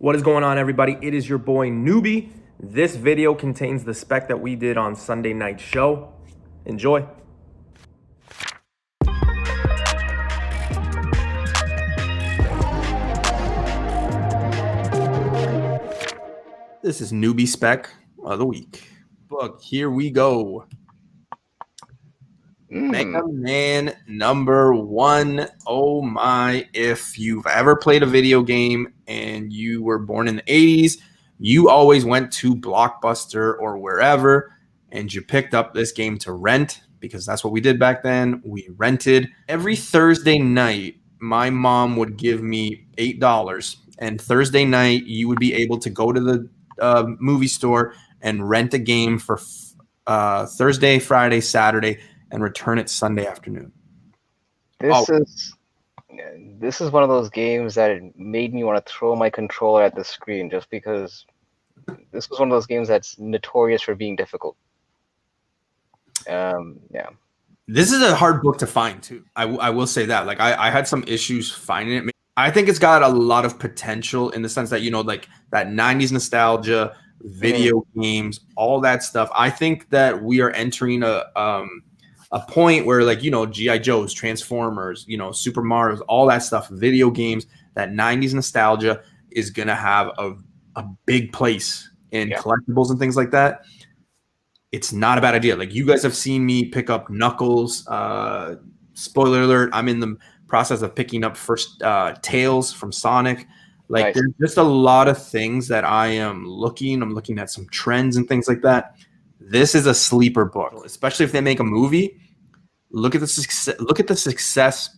What is going on, everybody? It is your boy Newbie. This video contains the spec that we did on Sunday night show. Enjoy. This is Newbie Spec of the Week. Book, here we go. Mega Man #1. Oh my, if you've ever played a video game and you were born in the 80s, you always went to Blockbuster or wherever and you picked up this game to rent, because that's what we did back then. We rented. Every Thursday night, my mom would give me $8, and Thursday night you would be able to go to the movie store and rent a game for Thursday, Friday, Saturday, and return it Sunday afternoon. This is one of those games that it made me want to throw my controller at the screen, just because this was one of those games that's notorious for being difficult. Yeah. This is a hard book to find too. I will say that. Like I had some issues finding it. I think it's got a lot of potential in the sense that, like that 90s nostalgia, video games, all that stuff. I think that we are entering a point where, like, G.I. Joes, Transformers, Super Mario's, all that stuff, video games, that 90s nostalgia is going to have a big place in collectibles and things like that. It's not a bad idea. Like, you guys have seen me pick up Knuckles. Spoiler alert, I'm in the process of picking up first Tails from Sonic. Like, nice. There's just a lot of things that I'm looking at some trends and things like that. This is a sleeper book, especially if they make a movie. Look at the success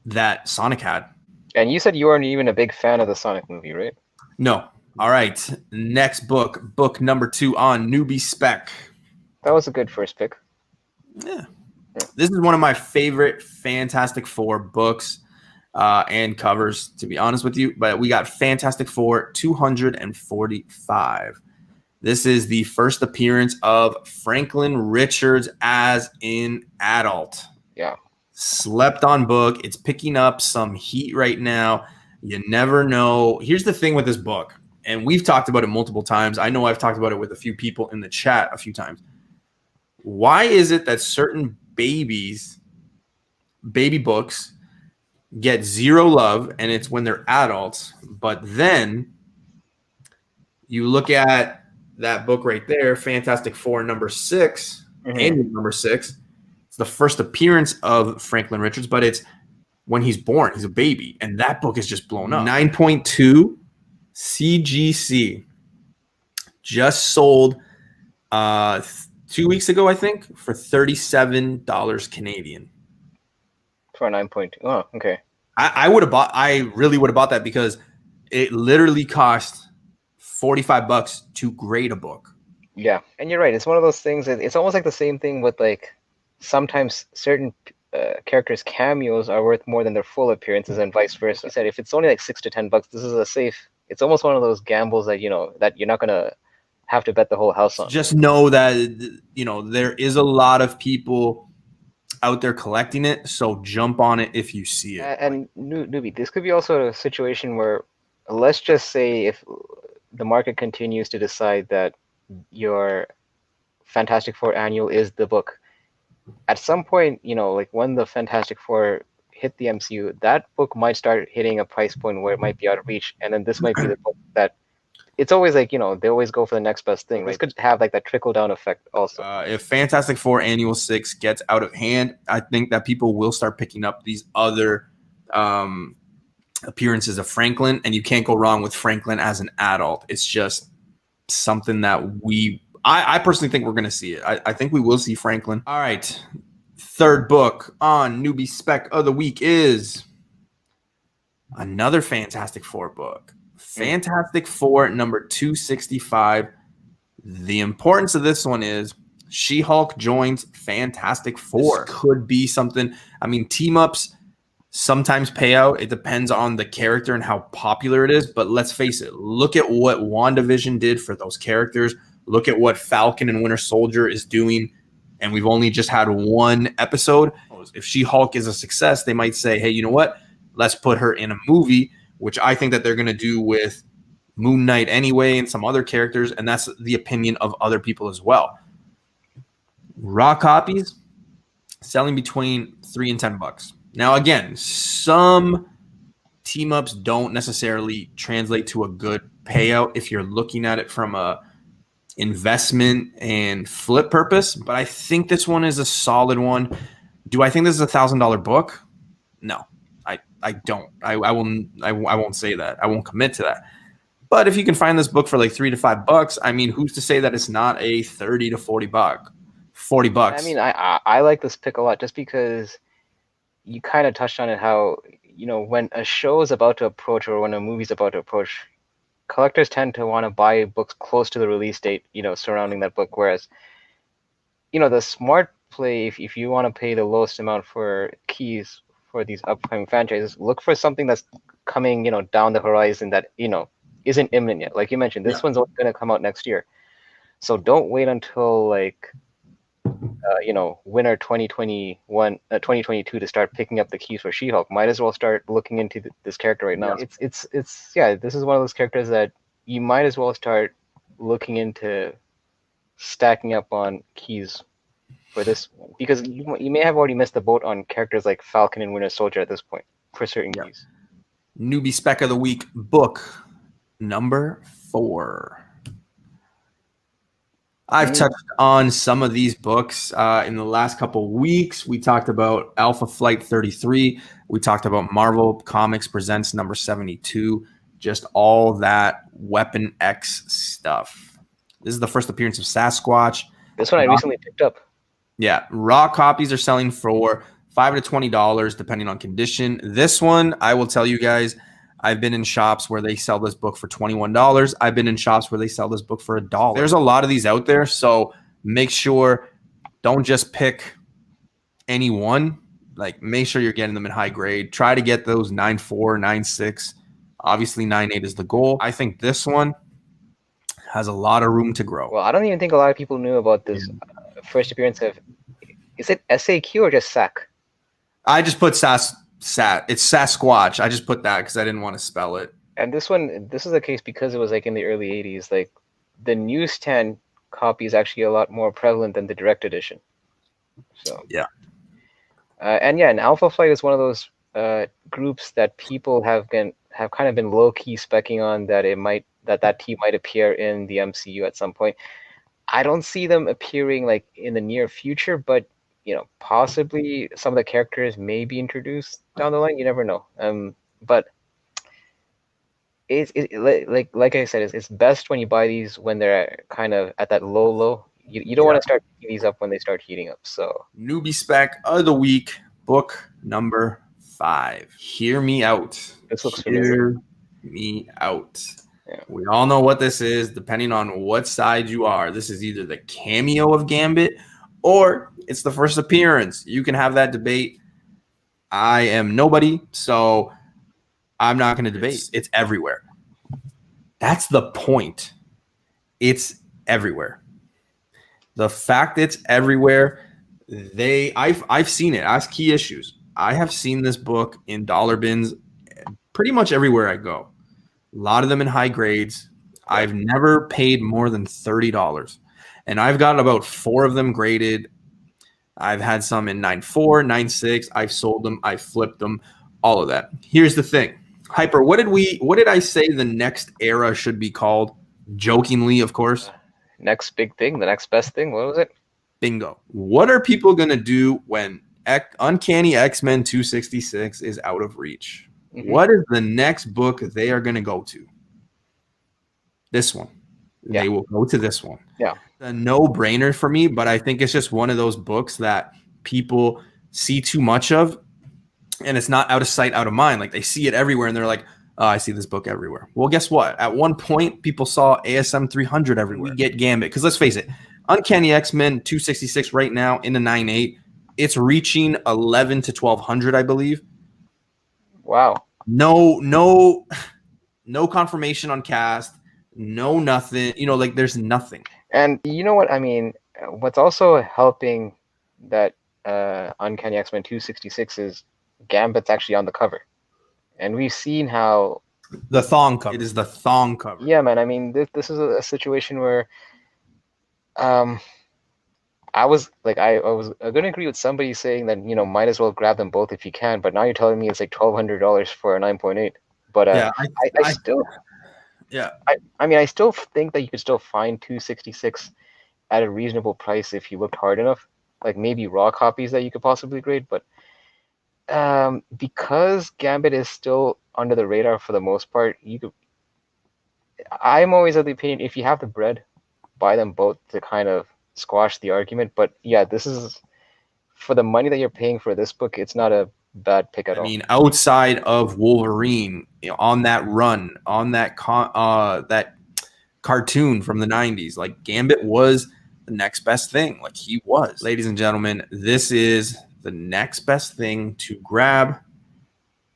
that Sonic had. And you said you weren't even a big fan of the Sonic movie, right? No. All right. Next book #2 on Newbie Spec. That was a good first pick. Yeah. This is one of my favorite Fantastic Four books and covers, to be honest with you. But we got Fantastic Four 245. This is the first appearance of Franklin Richards as an adult. Yeah. Slept on book. It's picking up some heat right now. You never know. Here's the thing with this book, and we've talked about it multiple times. I know I've talked about it with a few people in the chat a few times. Why is it that certain baby books get zero love, and it's when they're adults, but then you look at that book right there, Fantastic Four #6, and #6. It's the first appearance of Franklin Richards, but it's when he's born. He's a baby, and that book is just blown up. 9.2 CGC just sold 2 weeks ago, I think, for $37 Canadian. For 9.2. Oh, okay. I really would have bought that, because it literally cost $45 to grade a book. Yeah, and you're right. It's one of those things. It's almost like the same thing with, like, sometimes certain characters' cameos are worth more than their full appearances, and vice versa. I said if it's only like $6 to $10, this is a safe. It's almost one of those gambles that that you're not gonna have to bet the whole house on. Just know that there is a lot of people out there collecting it, so jump on it if you see it. And Newbie, this could be also a situation where, let's just say, if the market continues to decide that your Fantastic Four annual is the book, at some point, like when the Fantastic Four hit the MCU, that book might start hitting a price point where it might be out of reach, and then this might be the book that it's always like, they always go for the next best thing. This could have like that trickle down effect also. If Fantastic Four Annual 6 gets out of hand, I think that people will start picking up these other appearances of Franklin, and you can't go wrong with Franklin as an adult. It's just something that I personally think we're going to see it. I think we will see Franklin. All right. Third book on Newbie Spec of the Week is another Fantastic Four book. Fantastic Four #265. The importance of this one is She-Hulk joins Fantastic Four. This could be something. I mean, team-ups sometimes pay out. It depends on the character and how popular it is. But let's face it. Look at what WandaVision did for those characters. Look at what Falcon and Winter Soldier is doing. And we've only just had one episode. If She-Hulk is a success, they might say, hey, you know what? Let's put her in a movie which I think that they're going to do with Moon Knight anyway and some other characters, and that's the opinion of other people as well. Raw copies selling between $3 and $10. Now, again, some team ups don't necessarily translate to a good payout if you're looking at it from a investment and flip purpose, but I think this one is a solid one. Do I think this is $1,000 book? No, I don't. I won't say that. I won't commit to that. But if you can find this book for like $3 to $5, I mean, who's to say that it's not a 30 to 40 buck, $40? I mean, I like this pick a lot just because you kind of touched on it, how, you know, when a show is about to approach or when a movie's about to approach, collectors tend to want to buy books close to the release date, you know, surrounding that book. Whereas, you know, the smart play, if you want to pay the lowest amount for keys for these upcoming franchises, look for something that's coming, you know, down the horizon that, you know, isn't imminent yet. Like you mentioned, this one's only going to come out next year. So don't wait until like, you know, winter 2022 to start picking up the keys for She-Hulk. Might as well start looking into this character right now. It's yeah, this is one of those characters that you might as well start looking into stacking up on keys for this one, because you may have already missed the boat on characters like Falcon and Winter Soldier at this point for certain keys. Newbie Spec of the Week, book number 4. I've touched on some of these books in the last couple weeks. We talked about Alpha Flight 33. We talked about Marvel Comics Presents number 72. Just all that Weapon X stuff. This is the first appearance of Sasquatch. This one I recently picked up. Yeah, raw copies are selling for $5 to $20 depending on condition. This one, I will tell you guys, I've been in shops where they sell this book for $21. I've been in shops where they sell this book for $1. There's a lot of these out there, so make sure don't just pick any one. Like, make sure you're getting them in high grade. Try to get those 9.4, 9.6. Obviously, 9.8 is the goal. I think this one has a lot of room to grow. Well, I don't even think a lot of people knew about this first appearance of, is it SAQ or just SAC? I just put it's Sasquatch. I just put that because I didn't want to spell it. And this is the case because it was like in the early 80s. Like, the newsstand copy is actually a lot more prevalent than the direct edition. So yeah. And Alpha Flight is one of those groups that people have kind of been low key specking on that team might appear in the MCU at some point. I don't see them appearing like in the near future, but you know, possibly some of the characters may be introduced down the line. You never know. But it's like I said, it's best when you buy these when they're kind of at that low. You don't want to start picking these up when they start heating up. So Newbie Spec of the Week, book number 5. Hear me out. This looks familiar. Hear me out. Yeah. We all know what this is, depending on what side you are. This is either the cameo of Gambit or it's the first appearance. You can have that debate. I am nobody, so I'm not going to debate. It's everywhere. That's the point. It's everywhere. The fact it's everywhere, I've seen it. Ask Key Issues. I have seen this book in dollar bins pretty much everywhere I go. A lot of them in high grades. I've never paid more than $30. And I've got about 4 of them graded. I've had some in 9.4, 9.6. I've sold them. I've flipped them. All of that. Here's the thing. Hyper, what did I say the next era should be called? Jokingly, of course. Next big thing, the next best thing. What was it? Bingo. What are people going to do when Uncanny X-Men 266 is out of reach? Mm-hmm. What is the next book they are going to go to? This one. Yeah. They will go to this one. Yeah. A no-brainer for me, but I think it's just one of those books that people see too much of, and it's not out of sight, out of mind. Like, they see it everywhere, and they're like, oh, I see this book everywhere. Well, guess what? At one point, people saw ASM 300 everywhere. We get Gambit. Because let's face it, Uncanny X-Men 266 right now in the 9.8, it's reaching 11 to 1,200, I believe. Wow. No confirmation on cast. No nothing. You know, like, there's nothing. And you know what? I mean, what's also helping that Uncanny X-Men 266 is Gambit's actually on the cover. And we've seen how The thong cover. It is the thong cover. Yeah, man. I mean, this is a situation where um I was like, I was gonna agree with somebody saying that, might as well grab them both if you can. But now you're telling me it's like $1,200 for a 9.8. But Yeah, I still, yeah. I mean, I still think that you could still find 266 at a reasonable price if you looked hard enough. Like maybe raw copies that you could possibly grade, but because Gambit is still under the radar for the most part, you could. I'm always of the opinion if you have the bread, buy them both to kind of squash the argument. But yeah, this is for the money that you're paying for this book, it's not a bad pick at all. I mean, outside of Wolverine, on that run, on that that cartoon from the 90s, like Gambit was the next best thing. Like he was. Ladies and gentlemen, this is the next best thing to grab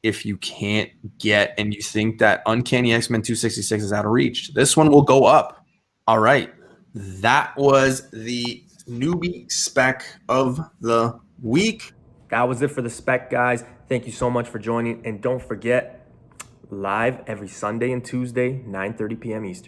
if you can't get and you think that Uncanny X-Men 266 is out of reach. This one will go up. All right. That was the newbie spec of the week. That was it for the spec, guys. Thank you so much for joining. And don't forget, live every Sunday and Tuesday, 9:30 p.m. Eastern.